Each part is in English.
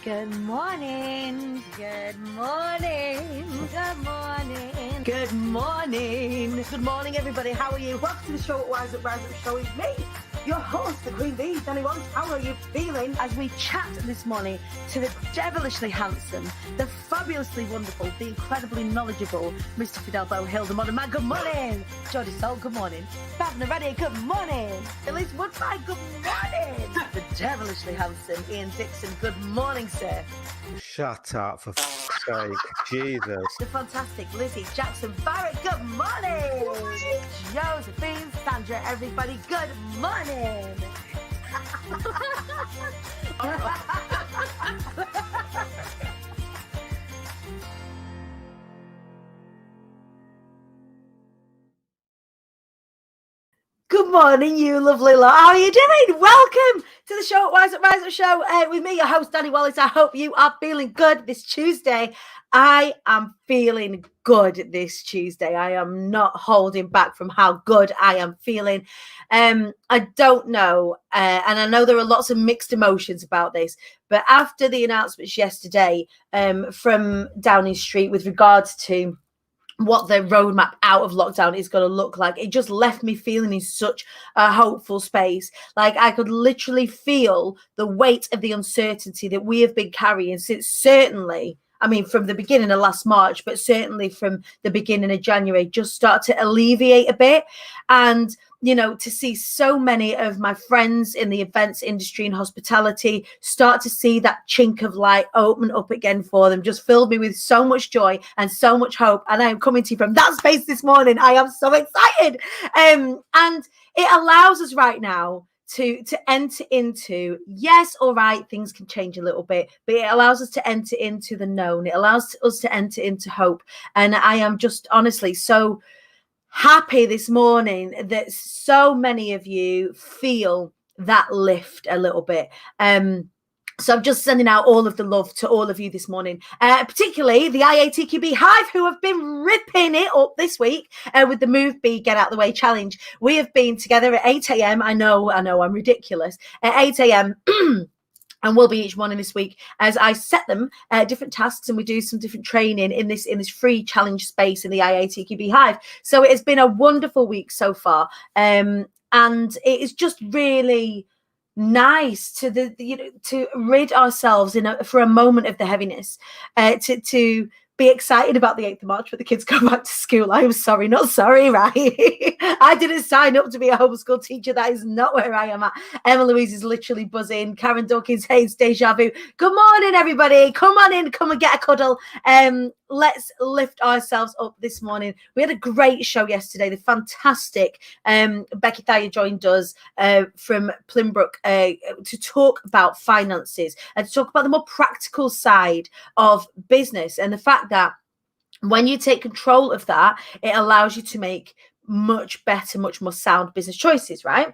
Good morning. Good morning. Good morning. Good morning. Good morning, everybody. How are you? Welcome to the show at Rise Up Show with me, your host, the Queen Bee, Dani. How are you feeling? As we chat this morning to the devilishly handsome, the fabulously wonderful, the incredibly knowledgeable Mr. Fidel Hill, the modern man. Good morning. Jodie Salt, good morning. Fabna Reddy, good morning. Elise Woodbine, good morning. The devilishly handsome Ian Dixon, good morning, sir. Shut up, for f***'s sake. Jesus. The fantastic Lizzie Jackson Barrett, good morning. Josephine Sandra, everybody, good morning. Good morning, you lovely lot. How are you doing? Welcome to the show at Rise Up Show with me, your host, Dani Wallace. I hope you are feeling good this Tuesday. I am feeling good this Tuesday. I am not holding back from how good I am feeling. I don't know, and I know there are lots of mixed emotions about this, but after the announcements yesterday from Downing Street with regards to what the roadmap out of lockdown is going to look like, it just left me feeling in such a hopeful space. Like I could literally feel the weight of the uncertainty that we have been carrying since certainly, I mean, from the beginning of last March, but certainly from the beginning of January, just start to alleviate a bit. And you know, to see so many of my friends in the events industry and hospitality start to see that chink of light open up again for them just filled me with so much joy and so much hope. And I am coming to you from that space this morning. I am so excited. And it allows us right now to enter into, yes, all right, things can change a little bit, but it allows us to enter into the known. It allows us to enter into hope. And I am just honestly so happy this morning that so many of you feel that lift a little bit. So I'm just sending out all of the love to all of you this morning, particularly the IATQB Hive, who have been ripping it up this week with the Move Be Get Out the Way challenge. We have been together at 8 a.m. I know, I'm ridiculous. At 8 a.m. And we'll be each morning this week as I set them different tasks and we do some different training in this free challenge space in the IATQB Hive. So it has been a wonderful week so far. And it is just really nice to rid ourselves for a moment of the heaviness, to be excited about the 8th of March when the kids go back to school. I am sorry, not sorry, right? I didn't sign up to be a homeschool teacher. That is not where I am at. Emma Louise is literally buzzing. Karen Dawkins Hayes, deja vu. Good morning, everybody. Come on in, come and get a cuddle. Let's lift ourselves up this morning. We had a great show yesterday. The fantastic Becky Thayer joined us from Plymbrook to talk about finances and to talk about the more practical side of business and the fact that when you take control of that, it allows you to make much better, much more sound business choices, right?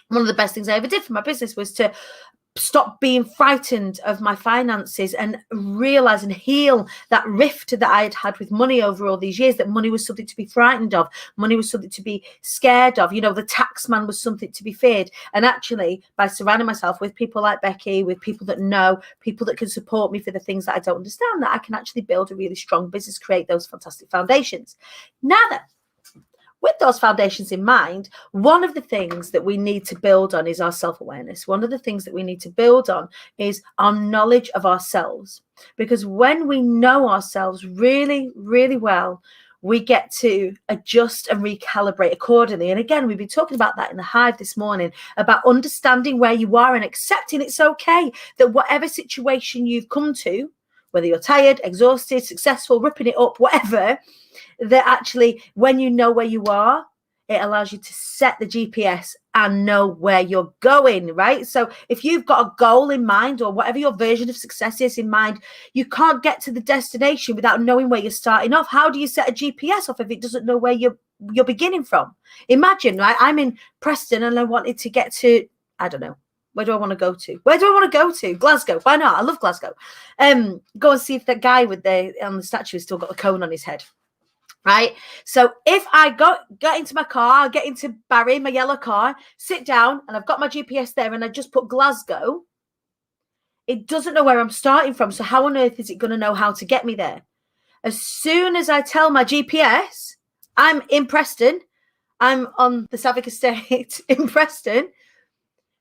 One of the best things I ever did for my business was to stop being frightened of my finances and realize and heal that rift that I had had with money over all these years, that money was something to be frightened of. Money was something to be scared of. You know, the tax man was something to be feared. And actually, by surrounding myself with people like Becky, with people that know, people that can support me for the things that I don't understand, that I can actually build a really strong business, create those fantastic foundations. Now then, with those foundations in mind, one of the things that we need to build on is our self-awareness. One of the things that we need to build on is our knowledge of ourselves. Because when we know ourselves really, really well, we get to adjust and recalibrate accordingly. And again, we've been talking about that in the Hive this morning, about understanding where you are and accepting it's okay that whatever situation you've come to, whether you're tired, exhausted, successful, ripping it up, whatever, that actually when you know where you are, it allows you to set the GPS and know where you're going, right? So if you've got a goal in mind or whatever your version of success is in mind, you can't get to the destination without knowing where you're starting off. How do you set a GPS off if it doesn't know where you're beginning from? Imagine, right? I'm in Preston and I wanted to get to, I don't know, where do I want to go to? Where do I want to go to? Glasgow. Why not? I love Glasgow. Go and see if that guy with on the statue has still got the cone on his head. Right. So if I get into my car, I'll get into Barry, my yellow car, sit down, and I've got my GPS there, and I just put Glasgow. it doesn't know where I'm starting from. So how on earth is it going to know how to get me there? As soon as I tell my GPS, I'm in Preston, I'm on the Savick estate in Preston,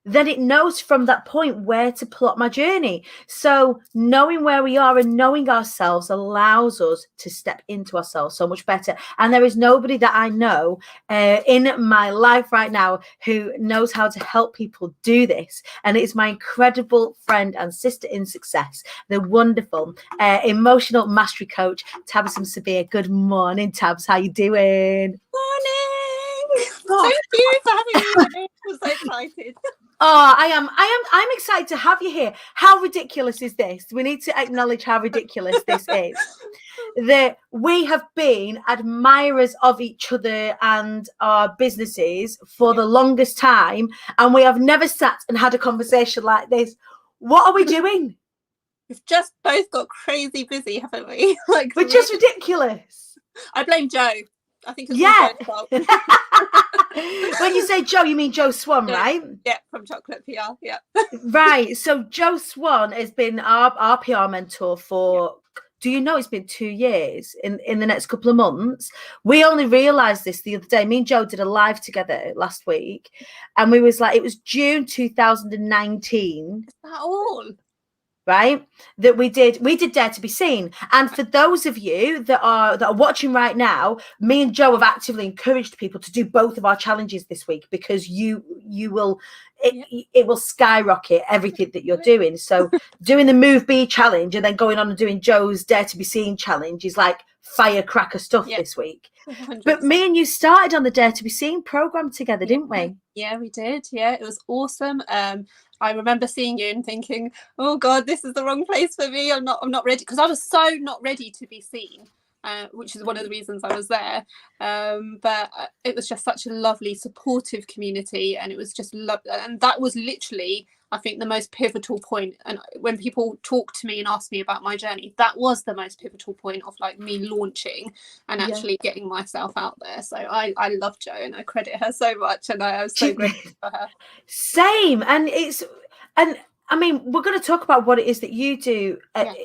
then it knows from that point where to plot my journey. So knowing where we are and knowing ourselves allows us to step into ourselves so much better. And there is nobody that I know in my life right now who knows how to help people do this. And it's my incredible friend and sister in success, the wonderful emotional mastery coach, Tabassum Sabir. Good morning, Tabs. How you doing? Morning. Thank you for having me. I'm so excited. Oh, I'm excited to have you here. How ridiculous is this? We need to acknowledge how ridiculous this is. That we have been admirers of each other and our businesses for the longest time, and we have never sat and had a conversation like this. What are we doing? We've just both got crazy busy, haven't we? Like, we're just ridiculous. I blame Joe. I think it's Joe's fault. When you say Joe, you mean Joe Swan, right? Yeah, from Chocolate PR. Yeah. Right. So Joe Swan has been our PR mentor for, do you know, it's been 2 years in the next couple of months. We only realised this the other day. Me and Joe did a live together last week, and we was like, it was June 2019. Is that all? Right, that we did Dare to Be Seen. And for those of you that are watching right now, me and Joe have actively encouraged people to do both of our challenges this week, because you will it will skyrocket everything that you're doing. So doing the Move B challenge and then going on and doing Joe's Dare to Be Seen challenge is like firecracker stuff this week. 100%. But me and you started on the Dare to Be Seen program together, didn't we? Yeah, we did. Yeah, it was awesome. I remember seeing you and thinking, oh God, this is the wrong place for me. I'm not ready, because I was so not ready to be seen, which is one of the reasons I was there. But it was just such a lovely, supportive community, and it was just and that was literally, I think, the most pivotal point. And when people talk to me and ask me about my journey, that was the most pivotal point of like me launching and actually getting myself out there. So I love Jo, and I credit her so much, and I was so grateful for her. Same. And I mean, we're going to talk about what it is that you do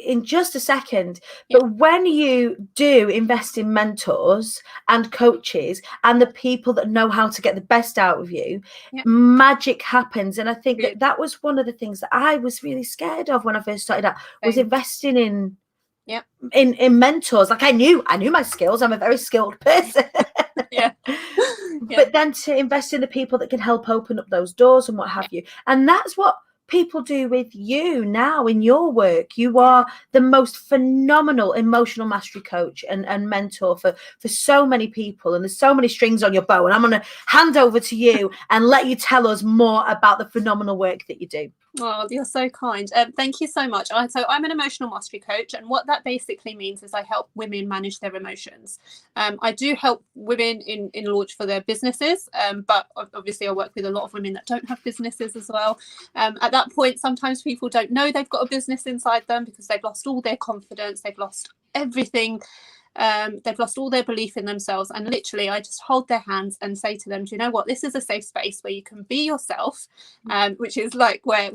in just a second. But when you do invest in mentors and coaches and the people that know how to get the best out of you, magic happens. And I think that was one of the things that I was really scared of when I first started out, was investing in mentors. Like I knew my skills. I'm a very skilled person. But then to invest in the people that can help open up those doors and what have you. And that's what people do with you now in your work. You are the most phenomenal emotional mastery coach and mentor for so many people, and there's so many strings on your bow, and I'm going to hand over to you and let you tell us more about the phenomenal work that you do. Oh, you're so kind. Thank you so much. So I'm an emotional mastery coach, and what that basically means is I help women manage their emotions. I do help women in launch for their businesses, but obviously I work with a lot of women that don't have businesses as well. At that point, sometimes people don't know they've got a business inside them because they've lost all their confidence, they've lost everything. They've lost all their belief in themselves, and literally I just hold their hands and say to them, do you know what, this is a safe space where you can be yourself, which is like where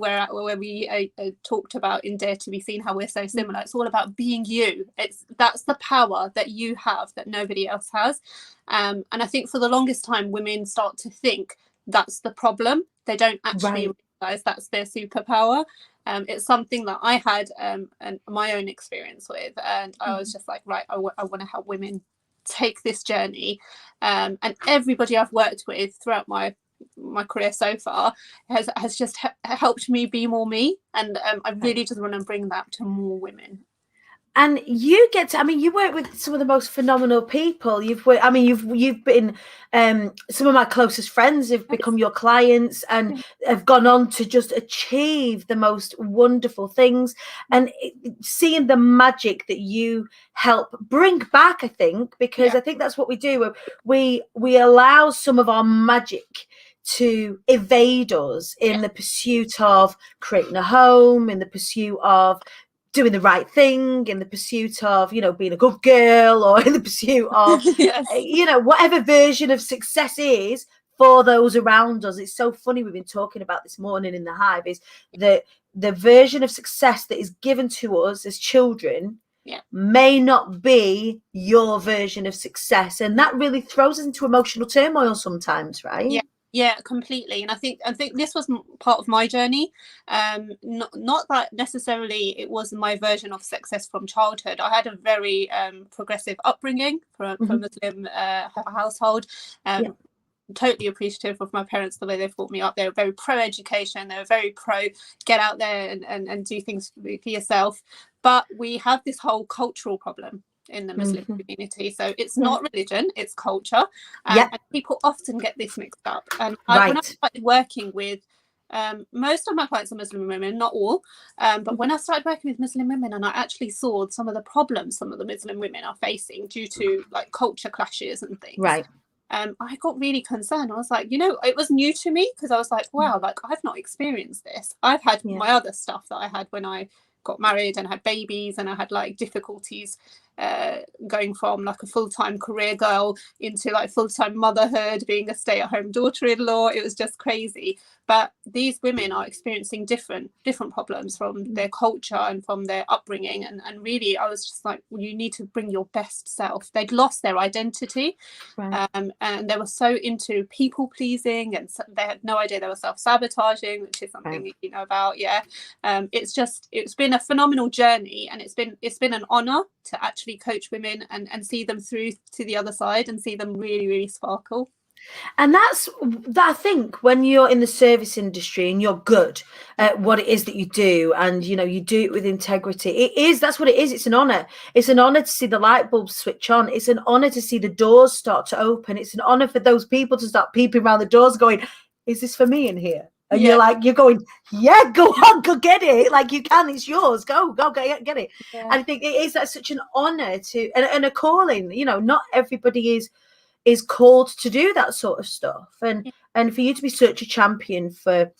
we talked about in Dare to Be Seen, how we're so similar. It's all about being you. That's the power that you have that nobody else has, and I think for the longest time women start to think that's the problem. They don't actually realize that's their superpower. It's something that I had and my own experience with, and I was just like, right, I want to help women take this journey, and everybody I've worked with throughout my career so far has just helped me be more me, and I really just want to bring that to more women. And you get to, I mean, you work with some of the most phenomenal people. You've been, some of my closest friends have become your clients and have gone on to just achieve the most wonderful things. And seeing the magic that you help bring back, I think, because I think that's what we do. We allow some of our magic to evade us in the pursuit of creating a home, in the pursuit of doing the right thing, in the pursuit of, being a good girl, or in the pursuit of, whatever version of success is for those around us. It's so funny. We've been talking about this morning in the Hive is that the version of success that is given to us as children may not be your version of success, and that really throws us into emotional turmoil sometimes, right? Yeah, completely. And I think this was part of my journey. Not that necessarily it was my version of success from childhood. I had a very progressive upbringing from a Muslim household. Totally appreciative of my parents, the way they brought me up. They were very pro-education. They were very pro get out there and do things for yourself. But we have this whole cultural problem in the Muslim community. So it's not religion, it's culture. And people often get this mixed up. And when I started working with most of my clients are Muslim women, not all, but when I started working with Muslim women and I actually saw some of the problems some of the Muslim women are facing due to like culture clashes and things, I got really concerned. I was like, it was new to me, because I was like, wow, like I've not experienced this. I've had my other stuff that I had when I got married and had babies, and I had like difficulties going from like a full-time career girl into like full-time motherhood, being a stay-at-home daughter-in-law. It was just crazy. But these women are experiencing different problems from their culture and from their upbringing, and really I was just like, well, you need to bring your best self. They'd lost their identity, and they were so into people pleasing, and they had no idea they were self-sabotaging, which is something you know about. It's been a phenomenal journey, and it's been an honor to actually coach women and see them through to the other side and see them really, really sparkle. And that's that. I think when you're in the service industry and you're good at what it is that you do, and you do it with integrity, that's what it is. It's an honor. It's an honor to see the light bulbs switch on. It's an honor to see the doors start to open. It's an honor for those people to start peeping around the doors going, is this for me in here? And you're going, yeah, go on, go get it. Like, you can, it's yours. Go get it. And I think that's such an honor to, and a calling. Not everybody is called to do that sort of stuff, and for you to be such a champion for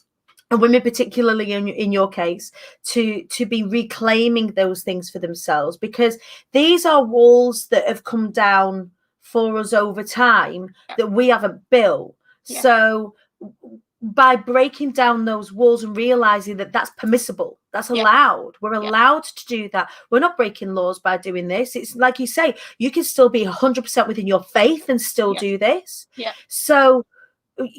women, particularly in your case, to be reclaiming those things for themselves, because these are walls that have come down for us over time that we haven't built. So by breaking down those walls and realizing that that's permissible, that's allowed, we're allowed to do that. We're not breaking laws by doing this. It's like you say, you can still be 100% within your faith and still do this. So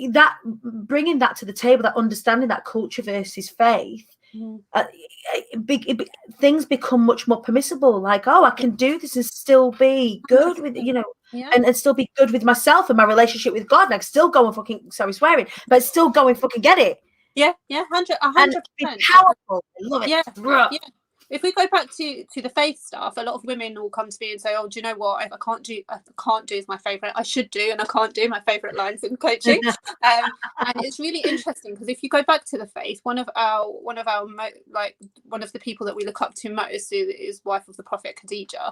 that, bringing that to the table, that understanding that culture versus faith, things become much more permissible. Like, I can do this and still be good with and still be good with myself and my relationship with God. Like, still go and fucking, sorry, swearing, but still go and fucking get it. 100%. Be powerful. I love it. If we go back to the faith stuff, a lot of women will come to me and say, "Oh, do you know what? I can't do is my favorite. I should do, and I can't do my favorite lines in coaching." And it's really interesting, because if you go back to the faith, one of the people that we look up to most is wife of the Prophet Khadija.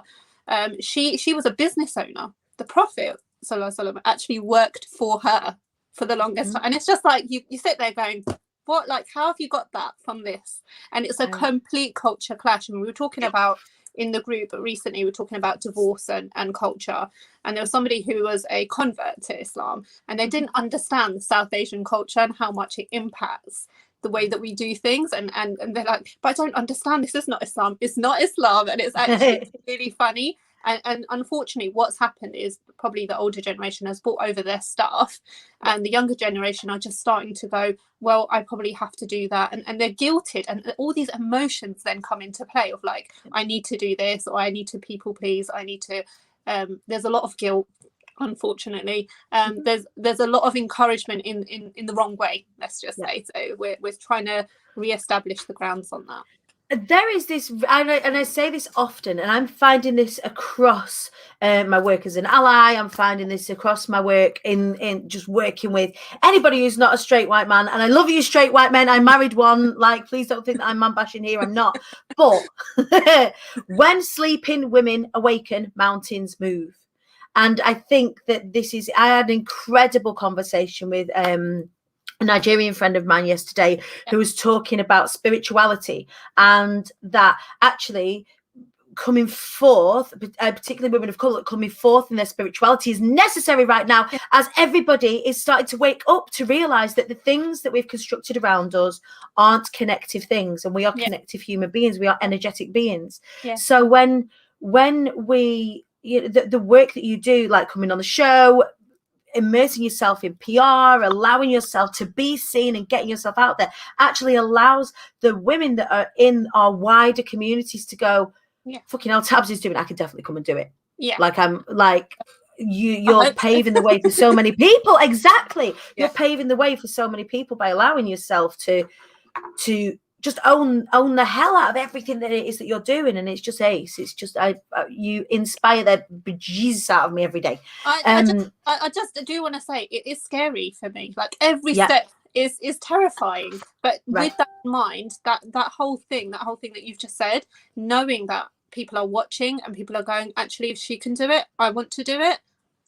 She was a business owner. The Prophet Sallallahu Alaihi Wasallam actually worked for her for the longest time, and it's just like you sit there going, what, like, how have you got that from this? And it's a complete culture clash. And we were talking about in the group recently, we were talking about divorce and culture, and there was somebody who was a convert to Islam, and they didn't understand the South Asian culture and how much it impacts the way that we do things, and they're like, but I don't understand, this is not Islam. It's not Islam. And it's actually really funny. And unfortunately, what's happened is probably the older generation has brought over their stuff, and the younger generation are just starting to go, well, I probably have to do that. And they're guilted. And all these emotions then come into play of like, I need to do this, or I need to people please. I need to, there's a lot of guilt, unfortunately. There's a lot of encouragement in the wrong way, let's just say. So we're trying to reestablish the grounds on that. There is this, and I say this often, and I'm finding this across my work as an ally. I'm finding this across my work in just working with anybody who's not a straight white man. And I love you, straight white men. I married one. Like, please don't think that I'm man bashing here. I'm not. But when sleeping women awaken, mountains move. And I think that I had an incredible conversation with a Nigerian friend of mine yesterday who was talking about spirituality, and that actually coming forth, particularly women of colour coming forth in their spirituality, is necessary right now, as everybody is starting to wake up to realise that the things that we've constructed around us aren't connective things, and we are connective human beings. We are energetic beings. So when we, the work that you do, like coming on the show, immersing yourself in PR, allowing yourself to be seen and getting yourself out there, actually allows the women that are in our wider communities to go, fucking hell, Tabs is doing it, I can definitely come and do it. Like, I'm like, you're paving the way for so many people. Exactly. You're paving the way for so many people by allowing yourself to just own the hell out of everything that it is that you're doing, and it's just ace. It's just you inspire the bejesus out of me every day. I just do want to say it is scary for me. Like every step is terrifying, but with that in mind, that whole thing that you've just said, knowing that people are watching and people are going, actually, if she can do it, I want to do it.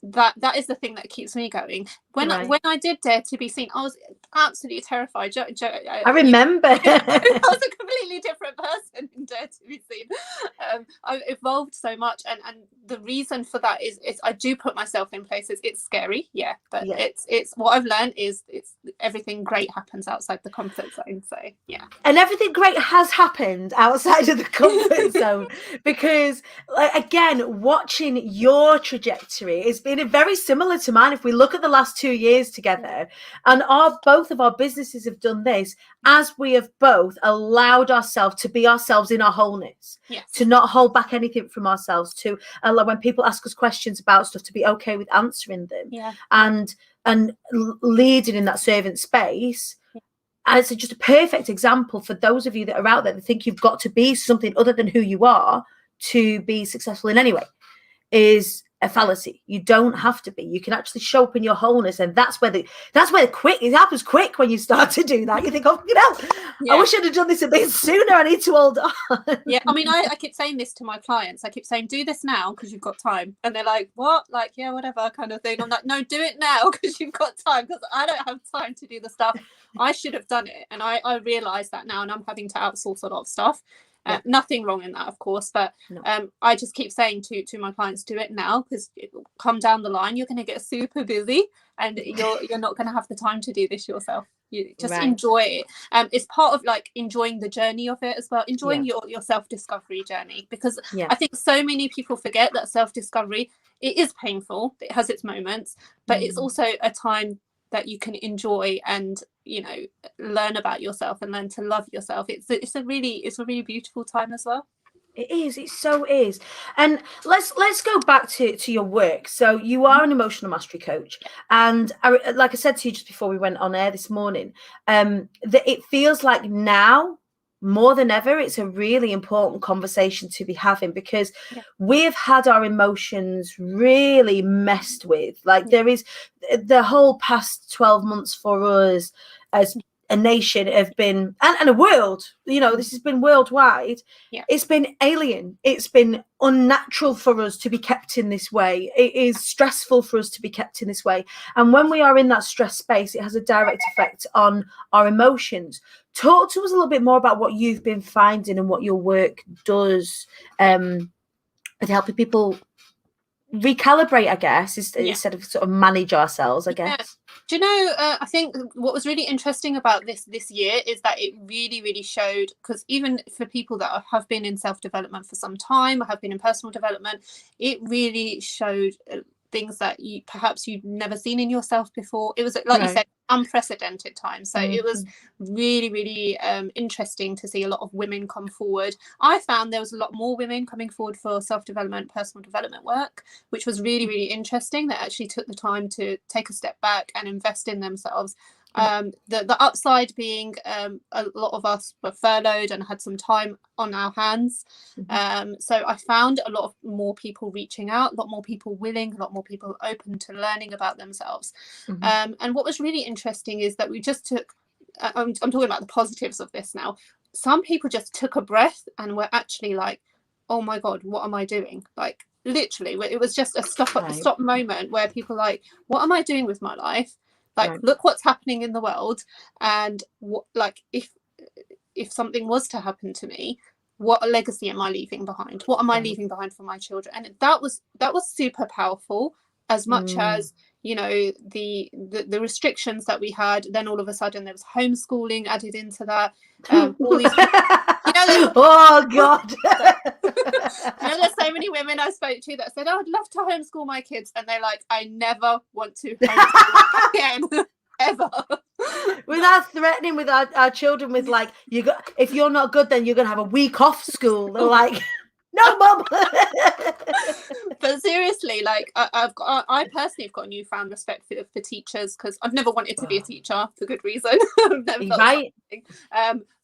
That is the thing that keeps me going. When I did Dare to Be Seen, I was absolutely terrified. I remember. I was a completely different person in Dare to Be Seen. I've evolved so much, and the reason for that is I do put myself in places. It's scary, but it's what I've learned is it's everything great happens outside the comfort zone. So and everything great has happened outside of the comfort zone, because like, again, watching your trajectory is been very similar to mine. If we look at the last 2 years together, and both of our businesses have done this as we have both allowed ourselves to be ourselves in our wholeness, to not hold back anything from ourselves, to allow when people ask us questions about stuff to be okay with answering them, and leading in that servant space. And it's just a perfect example for those of you that are out there that think you've got to be something other than who you are to be successful in any way, is a fallacy. You don't have to be. You can actually show up in your wholeness, and that's where it happens quick when you start to do that. You think, oh, I wish I'd have done this a bit sooner. I need to hold on. I mean, I keep saying this to my clients. I keep saying, do this now because you've got time, and they're like, what? Like, yeah, whatever kind of thing. I'm like, no, do it now because you've got time, because I don't have time to do the stuff I should have done it, and I realize that now, and I'm having to outsource a lot of stuff. Nothing wrong in that, of course, but I just keep saying to my clients, do it now, because come down the line, you're going to get super busy, and you're not going to have the time to do this yourself. You just enjoy it. It's part of like enjoying the journey of it as well, enjoying your self-discovery journey, because I think so many people forget that self-discovery, it is painful, it has its moments, but it's also a time that you can enjoy and learn about yourself and learn to love yourself. It's a really beautiful time as well. It so is. And let's go back to your work. So you are an emotional mastery coach, and like I said to you just before we went on air this morning, that it feels like now more than ever it's a really important conversation to be having, because we've had our emotions really messed with. Like there is the whole past 12 months for us as a nation have been, and a world, this has been worldwide. It's been alien. It's been unnatural for us to be kept in this way. It is stressful for us to be kept in this way. And when we are in that stress space, it has a direct effect on our emotions. Talk to us a little bit more about what you've been finding and what your work does with helping people recalibrate, I guess, instead of sort of manage ourselves, I guess. Do you know, I think what was really interesting about this year is that it really, really showed, because even for people that have been in self-development for some time or have been in personal development, it really showed things that you've never seen in yourself before. It was, like you said, unprecedented time. So it was really, really interesting to see a lot of women come forward. I found there was a lot more women coming forward for self-development, personal development work, which was really, really interesting. They actually took the time to take a step back and invest in themselves. The upside being a lot of us were furloughed and had some time on our hands. So I found a lot of more people reaching out, a lot more people willing, a lot more people open to learning about themselves. And what was really interesting is that we just took, I'm talking about the positives of this now. Some people just took a breath and were actually like, oh my God, what am I doing? Like literally, it was just a stop moment where people like, what am I doing with my life? Like, look what's happening in the world, and what, like, if something was to happen to me, what legacy am I leaving behind? What am I leaving behind for my children? And that was super powerful, as much as, you know, the restrictions that we had. Then all of a sudden there was homeschooling added into that. All these people, you know, oh God. you know, there's so many women I spoke to that said, oh, I'd love to homeschool my kids, and they're like, I never want to homeschool again. Ever. Without threatening with our children with like, if you're not good, then you're gonna have a week off school. They're like, no, mum. But seriously, like I personally have got a newfound respect for teachers, because I've never wanted to be a teacher for good reason. Right.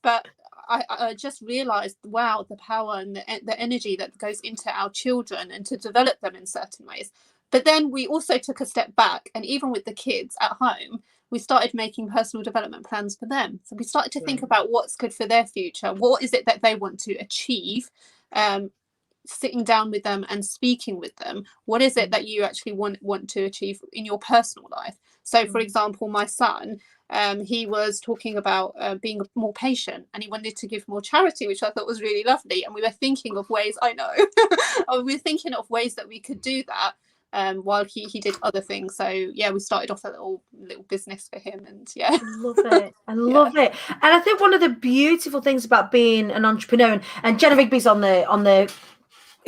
But I just realized, wow, the power and the energy that goes into our children and to develop them in certain ways. But then we also took a step back, and even with the kids at home, we started making personal development plans for them. So we started to think about what's good for their future. What is it that they want to achieve? Sitting down with them and speaking with them. What is it that you actually want to achieve in your personal life? So, for example, my son, he was talking about being more patient, and he wanted to give more charity, which I thought was really lovely. And we were thinking of ways, I know, we were thinking of ways that we could do that. While he did other things. So yeah, we started off a little business for him, and yeah. I love it. I love it. And I think one of the beautiful things about being an entrepreneur, and Jenna Rigby's on the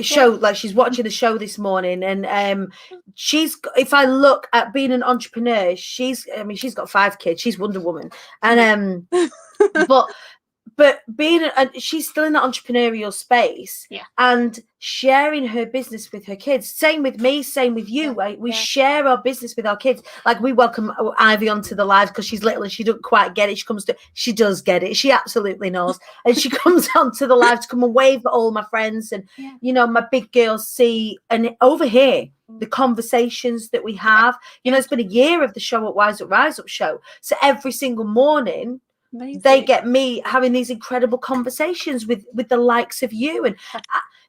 show, like she's watching the show this morning, and if I look at being an entrepreneur, she's got 5 kids, she's Wonder Woman, and but being she's still in the entrepreneurial space, and sharing her business with her kids. Same with me, same with you. We share our business with our kids. Like, we welcome Ivy onto the live because she's little and she doesn't quite get it. She does get it. She absolutely knows. And she comes onto the live to come and wave at all my friends, and you know, my big girls see and overhear the conversations that we have. You know, it's been a year of the show at Rise Up Show. So every single morning, amazing, they get me having these incredible conversations with the likes of you, and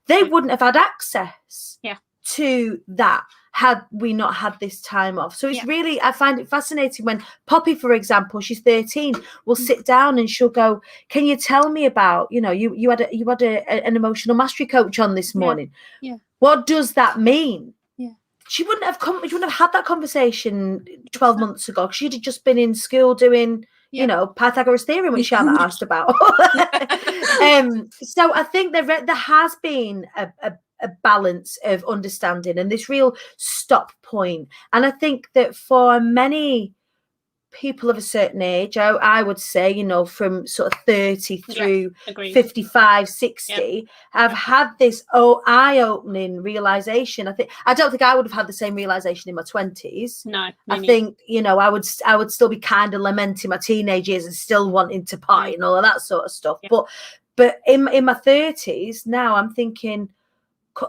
they wouldn't have had access to that had we not had this time off. So it's really, I find it fascinating when Poppy, for example, she's 13, will sit down and she'll go, can you tell me about, you know, you had an emotional mastery coach on this morning. What does that mean? She wouldn't have had that conversation 12 months ago. She'd have just been in school doing, you know, Pythagoras theorem, which she hadn't asked about. So I think there has been a balance of understanding and this real stop point. And I think that for many people of a certain age, I would say, you know, from sort of 30 through 55, 60, have had this eye-opening realization. I don't think I would have had the same realization in my 20s. No, I think, you know, I would still be kind of lamenting my teenage years and still wanting to party and all of that sort of stuff. But in my 30s now, I'm thinking,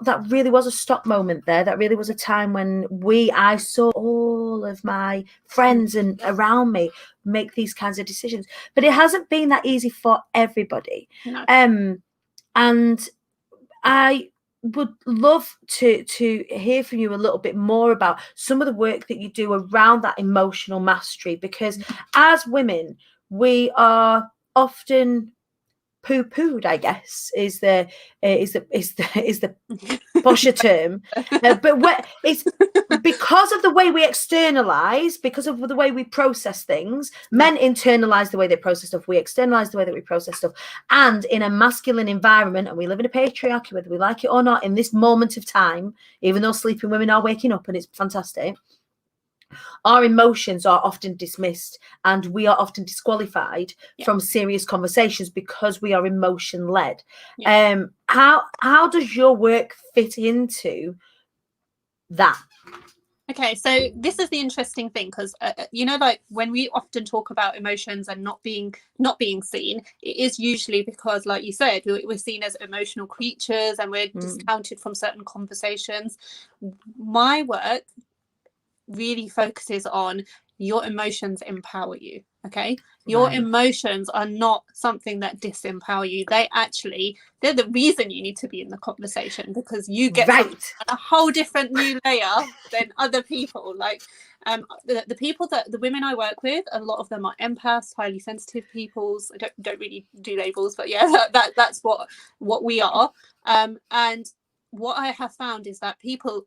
that really was a stop moment there. That really was a time when I saw all of my friends and around me make these kinds of decisions. But it hasn't been that easy for everybody. No. And I would love to hear from you a little bit more about some of the work that you do around that emotional mastery, because as women, we are often poo-pooed, I guess, is the posher term, but it's because of the way we externalize, because of the way we process things. Men internalize the way they process stuff, we externalize the way that we process stuff, and in a masculine environment, and we live in a patriarchy, whether we like it or not, in this moment of time, even though sleeping women are waking up and it's fantastic, our emotions are often dismissed and we are often disqualified from serious conversations because we are emotion led. How does your work fit into that? Okay, so this is the interesting thing, because you know, like when we often talk about emotions and not being seen, it is usually because, like you said, we're seen as emotional creatures and we're discounted from certain conversations. My work really focuses on your emotions empower you. Okay, your Right. emotions are not something that disempower you. They're the reason you need to be in the conversation, because you get something Right. on a whole different new layer than other people. Like the people that the women I work with, a lot of them are empaths, highly sensitive peoples. I don't really do labels, but yeah, that's what we are. And what I have found is that people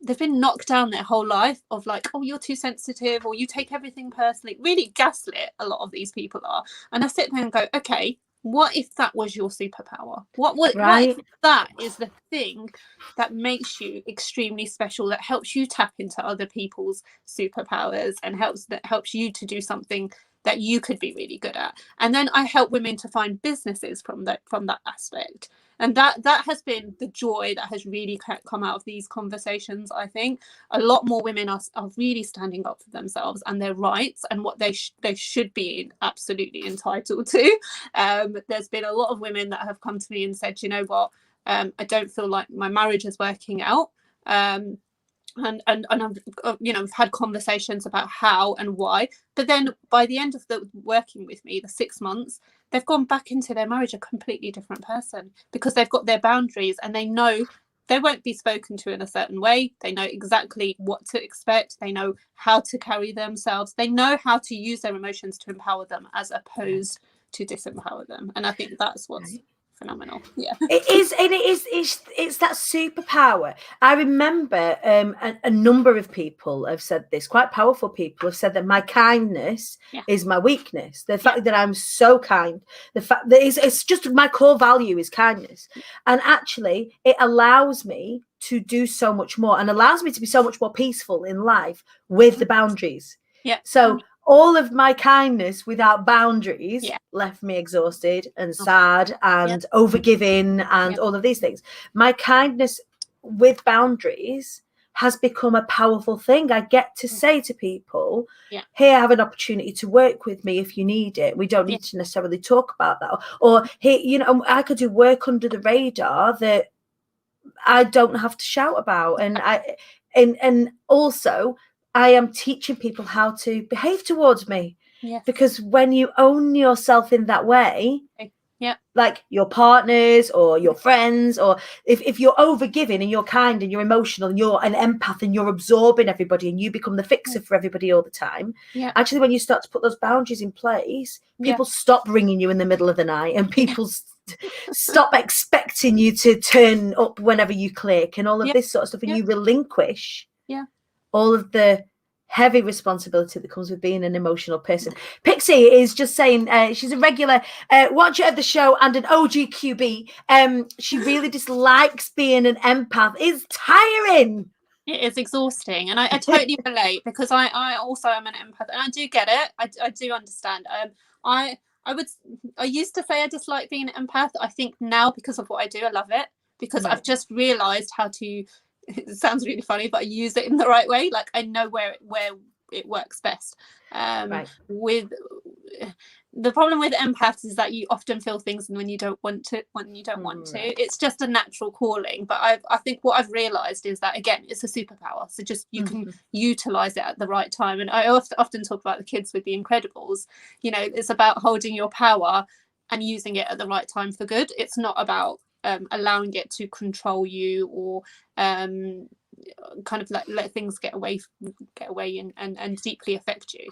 they've been knocked down their whole life of like, oh, you're too sensitive, or you take everything personally. Really gaslit a lot of these people are. And I sit there and go, okay, what if that was your superpower? What Right. if that is the thing that makes you extremely special, that helps you tap into other people's superpowers and helps you to do something that you could be really good at? And then I help women to find businesses from that aspect. And that has been the joy that has really come out of these conversations. I think a lot more women are really standing up for themselves and their rights and what they should be absolutely entitled to. There's been a lot of women that have come to me and said, you know what, I don't feel like my marriage is working out. And I've had conversations about how and why, but then by the end of the working with me, the 6 months, they've gone back into their marriage a completely different person, because they've got their boundaries and they know they won't be spoken to in a certain way. They know exactly what to expect. They know how to carry themselves. They know how to use their emotions to empower them as opposed to disempower them. And I think that's what's phenomenal. Yeah, it's that superpower. I remember a number of people have said this, quite powerful people have said that my kindness is my weakness. The fact that I'm so kind, the fact that it's just my core value is kindness, and actually it allows me to do so much more and allows me to be so much more peaceful in life with the boundaries. So all of my kindness without boundaries left me exhausted and sad and overgiving and all of these things. My kindness with boundaries has become a powerful thing. I get to say to people, here, I have an opportunity to work with me if you need it. We don't need to necessarily talk about that. Or here, I could do work under the radar that I don't have to shout about. And also I am teaching people how to behave towards me. Because when you own yourself in that way, like your partners or your friends, or if you're overgiving and you're kind and you're emotional and you're an empath and you're absorbing everybody and you become the fixer for everybody all the time, actually when you start to put those boundaries in place, people stop ringing you in the middle of the night, and people stop expecting you to turn up whenever you click and all of this sort of stuff, and you relinquish all of the heavy responsibility that comes with being an emotional person. Pixie is just saying she's a regular watcher of the show and an OG QB. She really dislikes being an empath. It's tiring. It is exhausting, and I totally relate, because I also am an empath, and I do get it. I do understand. I used to say I dislike being an empath. I think now, because of what I do, I love it, because I've just realized how to. It sounds really funny, but I use it in the right way. Like I know where it works best. With the problem with empaths is that you often feel things when you don't want to. It's just a natural calling. But I think what I've realized is that, again, it's a superpower. So just you can utilize it at the right time. And I often talk about the kids with The Incredibles. It's about holding your power and using it at the right time for good. It's not about allowing it to control you, or kind of let things get away and deeply affect you.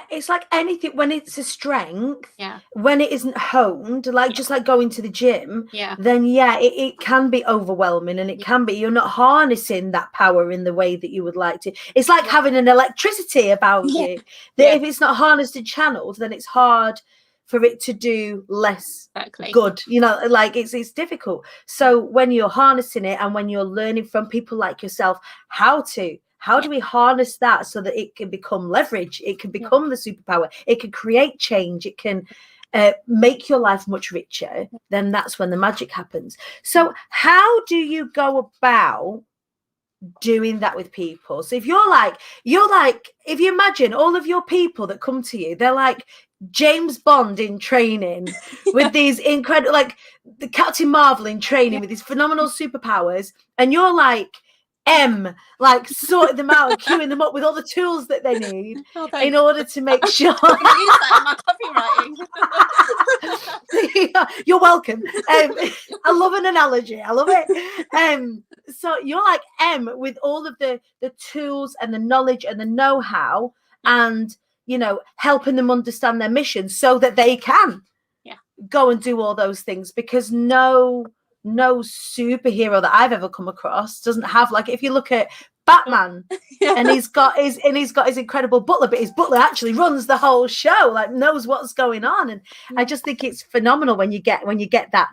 It's like anything, when it's a strength, when it isn't honed, like just like going to the gym, then it can be overwhelming, and it can be, you're not harnessing that power in the way that you would like to. It's like having an electricity about you that if it's not harnessed and channeled, then it's hard for it to do less good, like it's difficult. So when you're harnessing it, and when you're learning from people like yourself how do we harness that so that it can become leverage, it can become the superpower, it can create change, it can make your life much richer, then that's when the magic happens. So how do you go about doing that with people? So if you're like if you imagine all of your people that come to you, they're like James Bond in training with these incredible, like the Captain Marvel in training with these phenomenal superpowers, and you're like like sorting them out and queuing them up with all the tools that they need Oh, in order to make sure. I'm going to use that in my copywriting. You're welcome. I love an analogy. I love it. So you're like with all of the tools and the knowledge and the know-how, and helping them understand their mission so that they can go and do all those things, because no superhero that I've ever come across doesn't have, like, if you look at Batman, and he's got his incredible butler, but his butler actually runs the whole show, like knows what's going on. And I just think it's phenomenal when you get that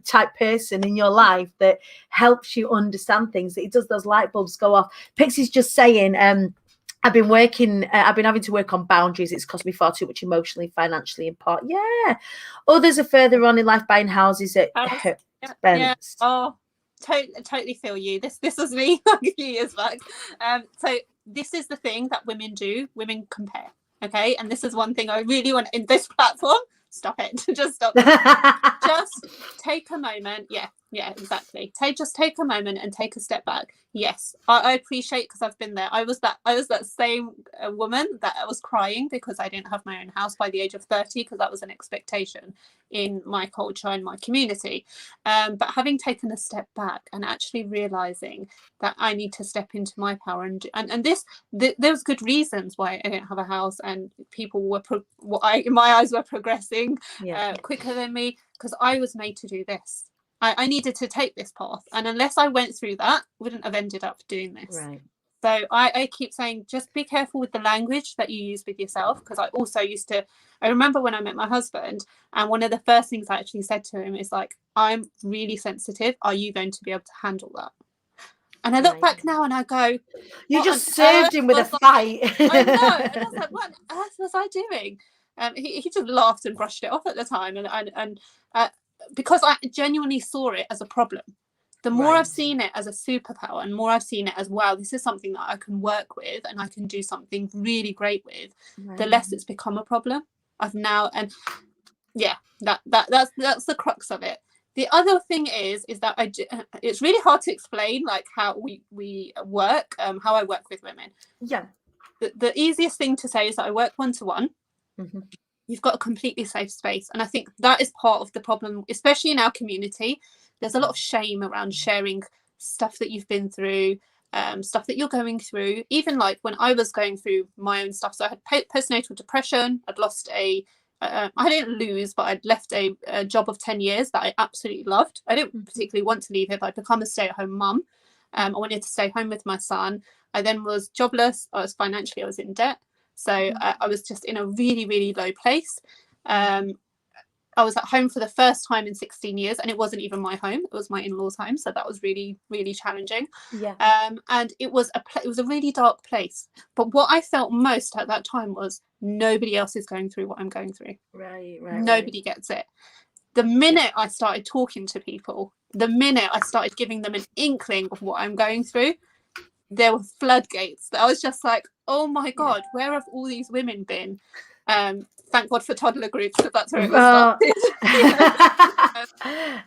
type person in your life that helps you understand things, that it does those light bulbs go off. Pixie's just saying, I've been having to work on boundaries. It's cost me far too much emotionally, financially, in part. Yeah. Others are further on in life, buying houses at expense. Yeah. Oh, totally feel you. This was me like a few years back. So this is the thing that women do. Women compare. Okay. And this is one thing I really want in this platform. Stop it. Just stop it. Just take a moment. Yeah, exactly. Take a moment and take a step back. Yes, I appreciate, because I've been there. I was that same woman that I was crying because I didn't have my own house by the age of 30, because that was an expectation in my culture and my community. But having taken a step back and actually realizing that I need to step into my power, and there's good reasons why I didn't have a house, and people were in my eyes were progressing quicker than me, because I was made to do this. I needed to take this path, and unless I went through that, I wouldn't have ended up doing this. Right. So I keep saying, just be careful with the language that you use with yourself, because I also I remember when I met my husband, and one of the first things I actually said to him is like, I'm really sensitive. Are you going to be able to handle that? And I look back now and I go, you just served him with a fight. I know. And I was like, what on earth was I doing? He just laughed and brushed it off at the time. And because I genuinely saw it as a problem. The more I've seen it as a superpower, and more I've seen it as, wow, this is something that I can work with and I can do something really great with, the less it's become a problem. That's the crux of it. The other thing is that it's really hard to explain, like, how we work, how I work with women. Yeah. The easiest thing to say is that I work one-to-one. Mm-hmm. You've got a completely safe space. And I think that is part of the problem, especially in our community. There's a lot of shame around sharing stuff that you've been through, stuff that you're going through. Even like when I was going through my own stuff. So I had postnatal depression. I'd lost I didn't lose, but I'd left a job of 10 years that I absolutely loved. I didn't particularly want to leave it, but I'd become a stay-at-home mum. I wanted to stay home with my son. I then was jobless. I was in debt. So I was just in a really, really low place. I was at home for the first time in 16 years, and it wasn't even my home. It was my in-laws' home. So that was really, really challenging. Yeah. And it was a really dark place. But what I felt most at that time was nobody else is going through what I'm going through. Right. Nobody gets it. The minute I started talking to people, the minute I started giving them an inkling of what I'm going through, there were floodgates. I was just like, oh my God, where have all these women been? Thank God for toddler groups, because that's where it was started.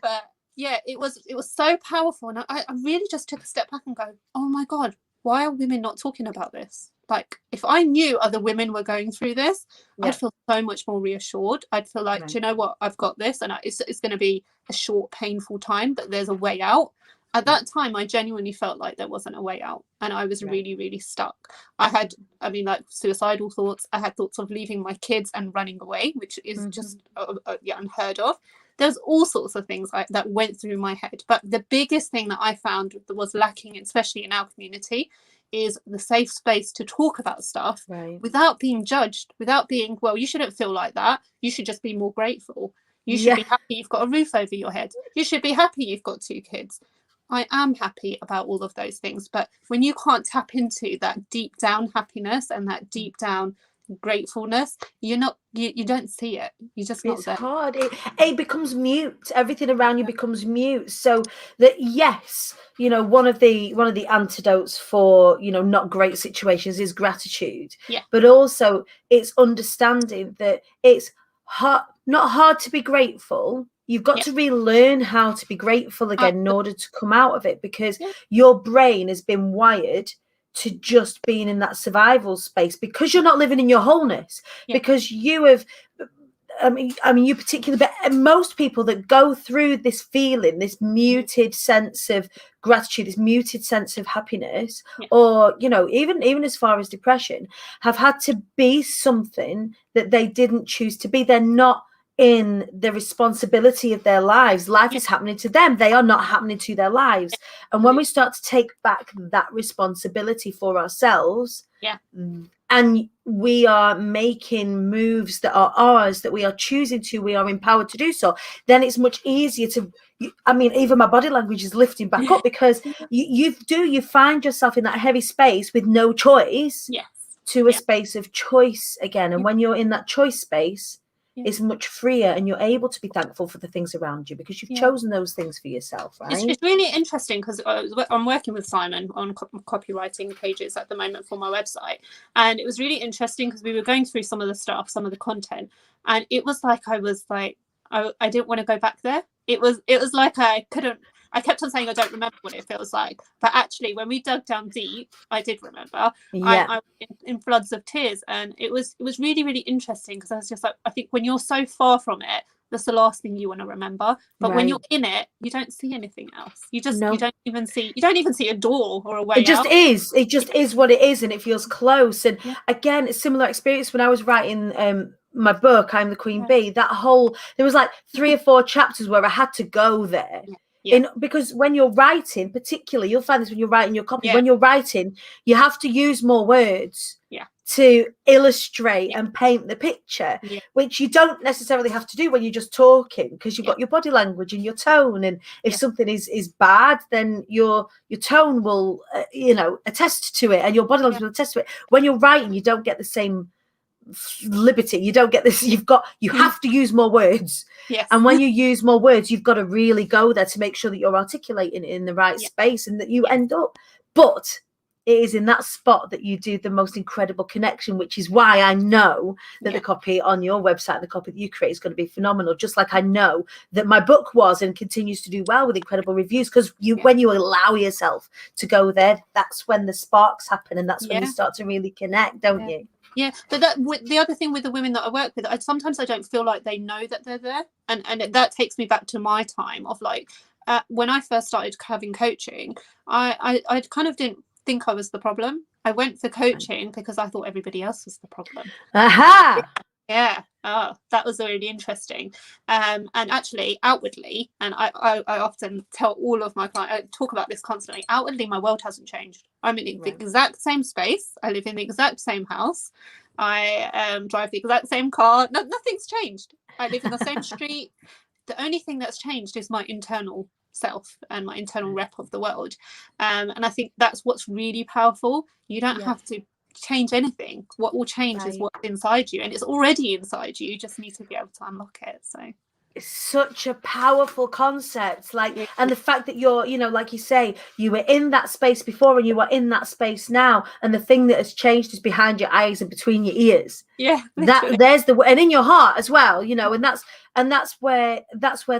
But yeah, it was so powerful. And I really just took a step back and go, oh my God, why are women not talking about this? Like, if I knew other women were going through this, I'd feel so much more reassured. I'd feel like, do you know what? I've got this, and it's going to be a short, painful time, but there's a way out. At that time, I genuinely felt like there wasn't a way out, and I was really, really stuck. I had, like, suicidal thoughts. I had thoughts of leaving my kids and running away, which is just unheard of. There's all sorts of things that went through my head. But the biggest thing that I found that was lacking, especially in our community, is the safe space to talk about stuff without being judged, without being, well, you shouldn't feel like that. You should just be more grateful. You should be happy you've got a roof over your head. You should be happy you've got 2 kids. I am happy about all of those things, but when you can't tap into that deep down happiness and that deep down gratefulness, you don't see it. You just not there. It's hard. It becomes mute. Everything around you becomes mute. So that, yes, one of the antidotes for not great situations is gratitude. Yeah. But also it's understanding that it's hard, not hard to be grateful. You've got to relearn how to be grateful again in order to come out of it, because your brain has been wired to just being in that survival space, because you're not living in your wholeness, because you have, I mean, you particularly, but most people that go through this feeling, this muted sense of gratitude, this muted sense of happiness, or, you know, even as far as depression, have had to be something that they didn't choose to be. They're not in the responsibility of their lives. Life is happening to them. They are not happening to their lives. And when we start to take back that responsibility for ourselves, and we are making moves that are ours, that we are choosing to, we are empowered to do so, then it's much easier to, I mean, even my body language is lifting back up, because you find yourself in that heavy space with no choice to a space of choice again. And when you're in that choice space, it's much freer, and you're able to be thankful for the things around you, because you've chosen those things for yourself, right? It's really interesting, because I'm working with Simon on copywriting pages at the moment for my website, and it was really interesting because we were going through some of the stuff, some of the content, and it was like I didn't want to go back there. It was like I kept on saying I don't remember what it feels like, but actually when we dug down deep, I did remember. I was in floods of tears, and it was really, really interesting, because I was just like, I think when you're so far from it, that's the last thing you want to remember. But when you're in it, you don't see anything else. You don't even see a door or a way out. It just is what it is, and it feels close. And again, a similar experience when I was writing my book, I'm the Queen Bee. That whole, there was like 3 or 4 chapters where I had to go there. Because when you're writing, particularly, you'll find this when you're writing your copy, when you're writing, you have to use more words to illustrate and paint the picture, which you don't necessarily have to do when you're just talking, because you've got your body language and your tone. And if something is bad, then your tone will attest to it, and your body language will attest to it. When you're writing, you don't get the same liberty. You don't get this. You have to use more words. And when you use more words, you've got to really go there to make sure that you're articulating it in the right space, and that you end up. But it is in that spot that you do the most incredible connection, which is why I know that the copy on your website, the copy that you create, is going to be phenomenal. Just like I know that my book was and continues to do well with incredible reviews, because when you allow yourself to go there, that's when the sparks happen, and that's when you start to really connect, don't you? Yeah, but the other thing with the women that I work with, sometimes I don't feel like they know that they're there, and that takes me back to my time of like when I first started having coaching, I kind of didn't think I was the problem. I went for coaching because I thought everybody else was the problem. Yeah. Oh, that was really interesting. And actually, outwardly, and I often tell all of my clients, I talk about this constantly, outwardly, my world hasn't changed. I'm in the exact same space. I live in the exact same house. I drive the exact same car. Nothing's changed. I live in the same street. The only thing that's changed is my internal self and my internal rep of the world. And I think that's what's really powerful. You don't have to change anything. What will change is what's inside you, and it's already inside you. You just need to be able to unlock it. So it's such a powerful concept, and the fact that you're, like you say, you were in that space before and you are in that space now, and the thing that has changed is behind your eyes and between your ears. And in your heart as well, and that's where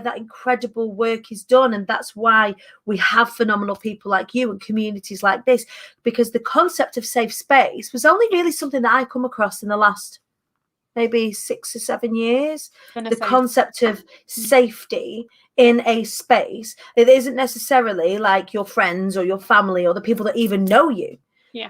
that incredible work is done. And that's why we have phenomenal people like you and communities like this, because the concept of safe space was only really something that I come across in the last maybe 6 or 7 years. The concept of safety in a space, it isn't necessarily like your friends or your family or the people that even know you.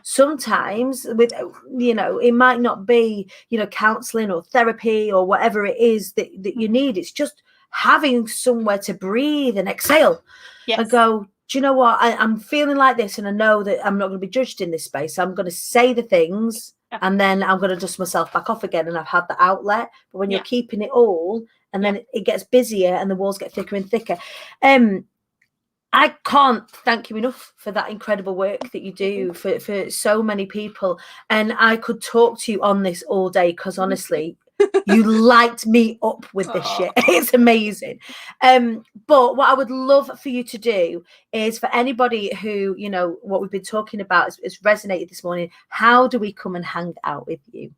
Sometimes with it might not be counseling or therapy or whatever it is that you need. It's just having somewhere to breathe and exhale and go, do you know what, I'm feeling like this, and I know that I'm not going to be judged in this space. I'm going to say the things and then I'm going to dust myself back off again, and I've had the outlet. But when you're keeping it all, and then it gets busier and the walls get thicker and thicker. I can't thank you enough for that incredible work that you do for so many people. And I could talk to you on this all day, because honestly, you light me up with this shit. It's amazing. But what I would love for you to do is, for anybody who, what we've been talking about has resonated this morning, how do we come and hang out with you?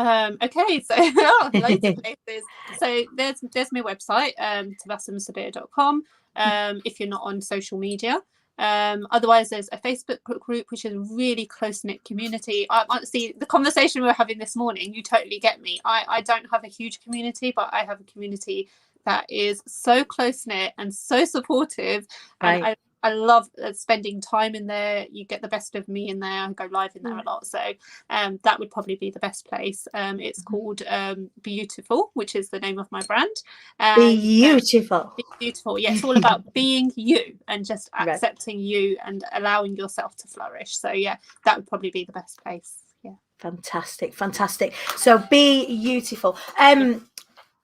Okay, so loads of places. So there's my website, tabassumsabir.com. If you're not on social media. Otherwise, there's a Facebook group, which is a really close-knit community. I see the conversation we were having this morning. You totally get me. I don't have a huge community, but I have a community that is so close-knit and so supportive. And Right. I love spending time in there. You get the best of me in there. I go live in there a lot. So that would probably be the best place. It's called Beautiful, which is the name of my brand. And, Beautiful. Beautiful. Yeah, it's all about being you and just Right. accepting you and allowing yourself to flourish. So yeah, that would probably be the best place. Yeah. Fantastic. So be beautiful.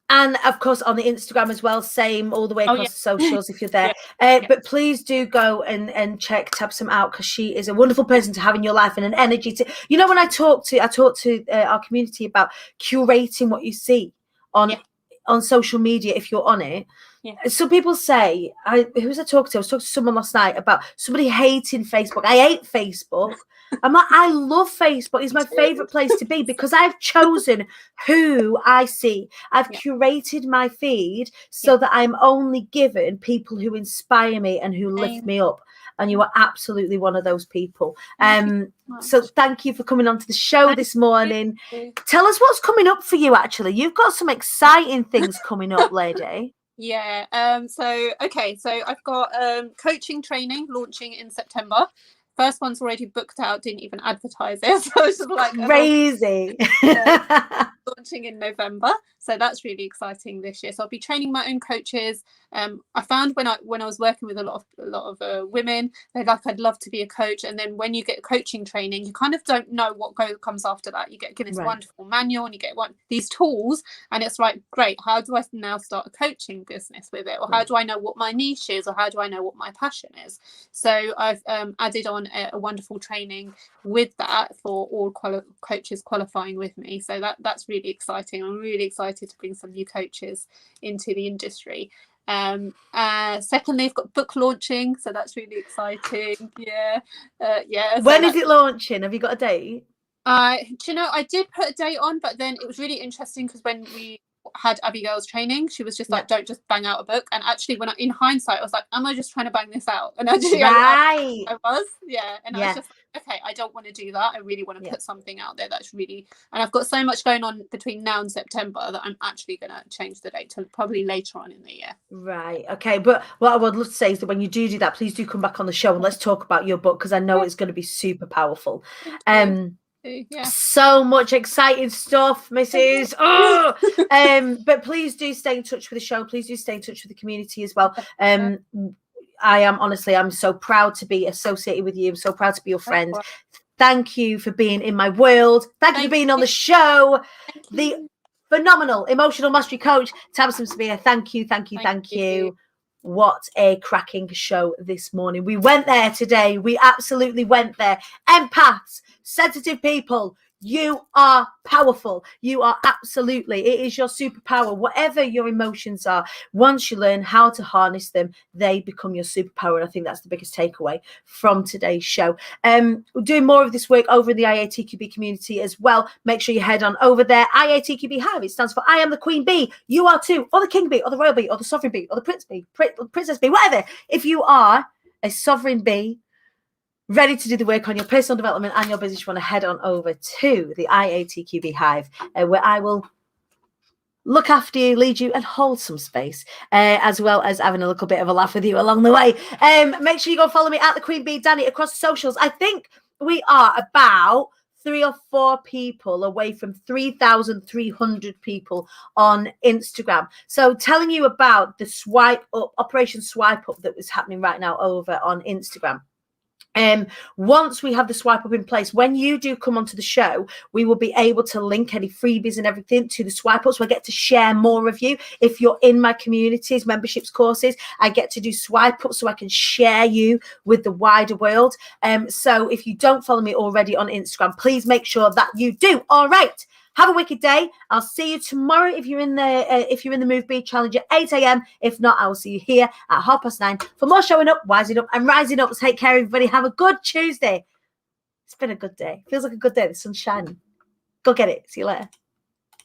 And of course on the Instagram as well, same all the way across the socials if you're there. But please do go and check Tabassum out, because she is a wonderful person to have in your life and an energy to, you know, when I talk to our community about curating what you see on social media if you're on it. Some people say, who was I talking to? I was talking to someone last night about somebody hating Facebook. I hate Facebook. I'm like, I love Facebook. It's my favorite place to be, because I've chosen who I see. I've curated my feed so that I'm only given people who inspire me and who lift me up. And you are absolutely one of those people. So thank you for coming on to the show this morning. Tell us what's coming up for you, actually. You've got some exciting things coming up, lady. Yeah. So I've got coaching training launching in September. First one's already booked out, didn't even advertise it. So I was just like crazy. Launching in November. So that's really exciting this year. So I'll be training my own coaches. I found when I was working with a lot of women, they're like, I'd love to be a coach. And then when you get coaching training, you kind of don't know what comes after that. You get given this wonderful manual and you get these tools, and it's like, great, how do I now start a coaching business with it? Or how do I know what my niche is? Or how do I know what my passion is? So I've added on a wonderful training with that for all coaches qualifying with me. So that's really exciting. I'm really excited to bring some new coaches into the industry. Secondly, I've got book launching, so that's really exciting. When is it launching? Have you got a date? Do you know, I did put a date on, but then it was really interesting because when we had Abigail's training, she was just like, don't just bang out a book. And actually, when in hindsight, I was like, am I just trying to bang this out? And actually I was. And I was just like, okay, I don't want to do that. I really want to put something out there that's really, and I've got so much going on between now and September that I'm actually going to change the date to probably later on in the year. Right. Okay. But what I would love to say is that when you do that, please do come back on the show and let's talk about your book, because I know it's going to be super powerful. So much exciting stuff, Mrs. But please do stay in touch with the show. Please do stay in touch with the community as well. I'm so proud to be associated with you. I'm so proud to be your friend. Thank you for being in my world. Thank you for being on the show. The phenomenal emotional mastery coach, Tabassum Sabir. Thank you. What a cracking show this morning. We went there today. We absolutely went there. Empaths, sensitive people, you are powerful. You are absolutely, it is your superpower. Whatever your emotions are, once you learn how to harness them, they become your superpower. And I think that's the biggest takeaway from today's show. We're doing more of this work over in the IATQB community as well. Make sure you head on over there. IATQB Hive, it stands for I am the Queen Bee. You are too, or the King Bee, or the Royal Bee, or the Sovereign Bee, or the Prince Bee, Princess Bee, whatever. If you are a Sovereign Bee, ready to do the work on your personal development and your business, you want to head on over to the IATQB Hive, where I will look after you, lead you, and hold some space, as well as having a little bit of a laugh with you along the way. Make sure you go follow me at the Queen Bee Dani across the socials. I think we are about 3 or 4 people away from 3,300 people on Instagram. So telling you about the swipe up, Operation Swipe Up, that was happening right now over on Instagram. Once we have the swipe up in place, when you do come onto the show, we will be able to link any freebies and everything to the swipe up. So I get to share more of you. If you're in my communities, memberships, courses, I get to do swipe up so I can share you with the wider world. So if you don't follow me already on Instagram, please make sure that you do. All right. Have a wicked day. I'll see you tomorrow if you're in the Move Be Challenge at 8 a.m. If not, I will see you here at 9:30 for more showing up, wising up, and rising up. Take care, everybody. Have a good Tuesday. It's been a good day. Feels like a good day. The sun's shining. Go get it. See you later.